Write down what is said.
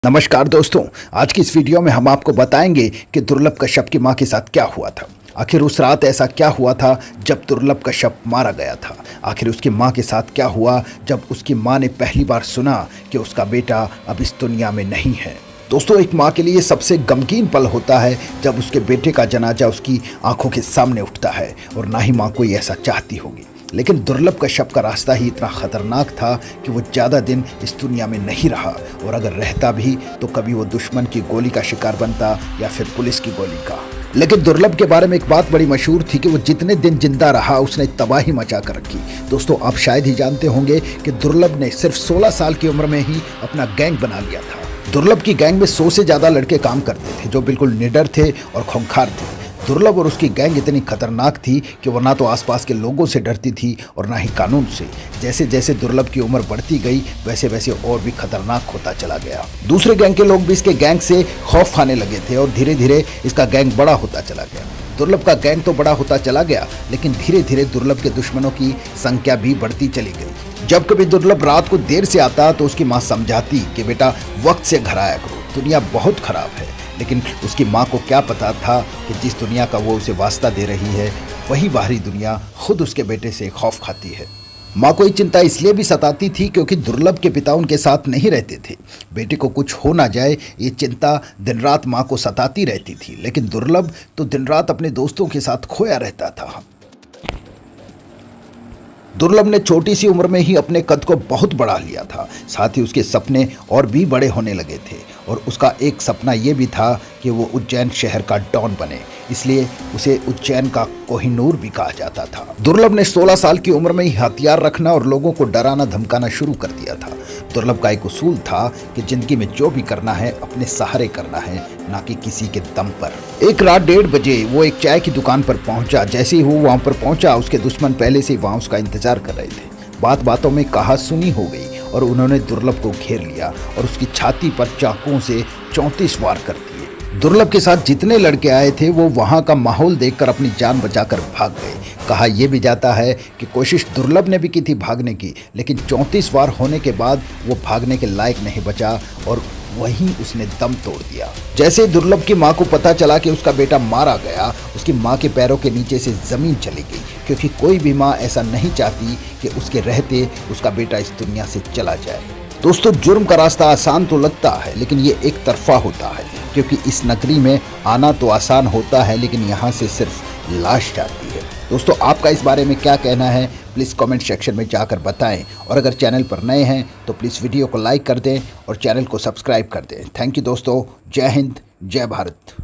नमस्कार दोस्तों। आज की इस वीडियो में हम आपको बताएंगे कि दुर्लभ कश्यप की मां के साथ क्या हुआ था। आखिर उस रात ऐसा क्या हुआ था जब दुर्लभ कश्यप मारा गया था। आखिर उसकी मां के साथ क्या हुआ जब उसकी मां ने पहली बार सुना कि उसका बेटा अब इस दुनिया में नहीं है। दोस्तों, एक मां के लिए सबसे गमगीन पल होता है जब उसके बेटे का जनाजा उसकी आंखों के सामने उठता है, और ना ही मां कोई ऐसा चाहती होगी। लेकिन दुर्लभ कश्यप का रास्ता ही इतना खतरनाक था कि वो ज़्यादा दिन इस दुनिया में नहीं रहा, और अगर रहता भी तो कभी वो दुश्मन की गोली का शिकार बनता या फिर पुलिस की गोली का। लेकिन दुर्लभ के बारे में एक बात बड़ी मशहूर थी कि वो जितने दिन जिंदा रहा उसने तबाही मचा कर रखी। दोस्तों, आप शायद ही जानते होंगे कि दुर्लभ ने सिर्फ 16 साल की उम्र में ही अपना गैंग बना लिया था। दुर्लभ की गैंग में 100 से ज़्यादा लड़के काम करते थे जो बिल्कुल निडर थे और खूंखार थे। दुर्लभ और उसकी गैंग इतनी खतरनाक थी कि वह ना तो आसपास के लोगों से डरती थी और ना ही कानून से। जैसे जैसे दुर्लभ की उम्र बढ़ती गई वैसे वैसे और भी खतरनाक होता चला गया। दूसरे गैंग के लोग भी इसके गैंग से खौफ खाने लगे थे और धीरे धीरे इसका गैंग बड़ा होता चला गया। दुर्लभ का गैंग तो बड़ा होता चला गया, लेकिन धीरे धीरे दुर्लभ के दुश्मनों की संख्या भी बढ़ती चली गई। जब कभी दुर्लभ रात को देर से आता तो उसकी माँ समझाती कि बेटा वक्त से घर आया करो, दुनिया बहुत खराब है। लेकिन उसकी माँ को क्या पता था कि जिस दुनिया का वो उसे वास्ता दे रही है वही बाहरी दुनिया खुद उसके बेटे से खौफ खाती है। माँ को ये चिंता इसलिए भी सताती थी क्योंकि दुर्लभ के पिता उनके साथ नहीं रहते थे। बेटे को कुछ हो ना जाए ये चिंता दिन रात माँ को सताती रहती थी। लेकिन दुर्लभ तो दिन रात अपने दोस्तों के साथ खोया रहता था। दुर्लभ ने छोटी सी उम्र में ही अपने कद को बहुत बढ़ा लिया था। साथ ही उसके सपने और भी बड़े होने लगे थे, और उसका एक सपना ये भी था कि वो उज्जैन शहर का डॉन बने। इसलिए उसे उज्जैन का कोहिनूर भी कहा जाता था। दुर्लभ ने 16 साल की उम्र में ही हथियार रखना और लोगों को डराना धमकाना शुरू कर दिया था। दुर्लभ का एक उसूल था कि जिंदगी में जो भी करना है अपने सहारे करना है, ना कि किसी के दम पर। एक रात 1:30 बजे वो एक चाय की दुकान पर पहुंचा। जैसे ही वो वहां पर पहुंचा उसके दुश्मन पहले से वहां उसका इंतजार कर रहे थे। बात बातों में कहा सुनी हो गई और उन्होंने दुर्लभ को घेर लिया और उसकी छाती पर चाकुओं से 34 वार कर दिए। दुर्लभ के साथ जितने लड़के आए थे वो वहां का माहौल देखकर अपनी जान बचाकर भाग गए। कहा यह भी जाता है कि कोशिश दुर्लभ ने भी की थी भागने की, लेकिन 34 वार होने के बाद वो भागने के लायक नहीं बचा और वहीं उसने दम तोड़ दिया। जैसे दुर्लभ की मां को पता चला कि उसका बेटा मारा गया, उसकी मां के पैरों के नीचे से जमीन चली गई, क्योंकि कोई भी मां ऐसा नहीं चाहती कि उसके रहते उसका बेटा इस दुनिया से चला जाए। दोस्तों, जुर्म का रास्ता आसान तो लगता है, लेकिन ये एक तरफा होता है, क्योंकि इस नगरी में आना तो आसान होता है लेकिन यहाँ से सिर्फ लाश जाती है। दोस्तों, आपका इस बारे में क्या कहना है प्लीज़ कमेंट सेक्शन में जाकर बताएं, और अगर चैनल पर नए हैं तो प्लीज़ वीडियो को लाइक कर दें और चैनल को सब्सक्राइब कर दें। थैंक यू दोस्तों। जय हिंद, जय भारत।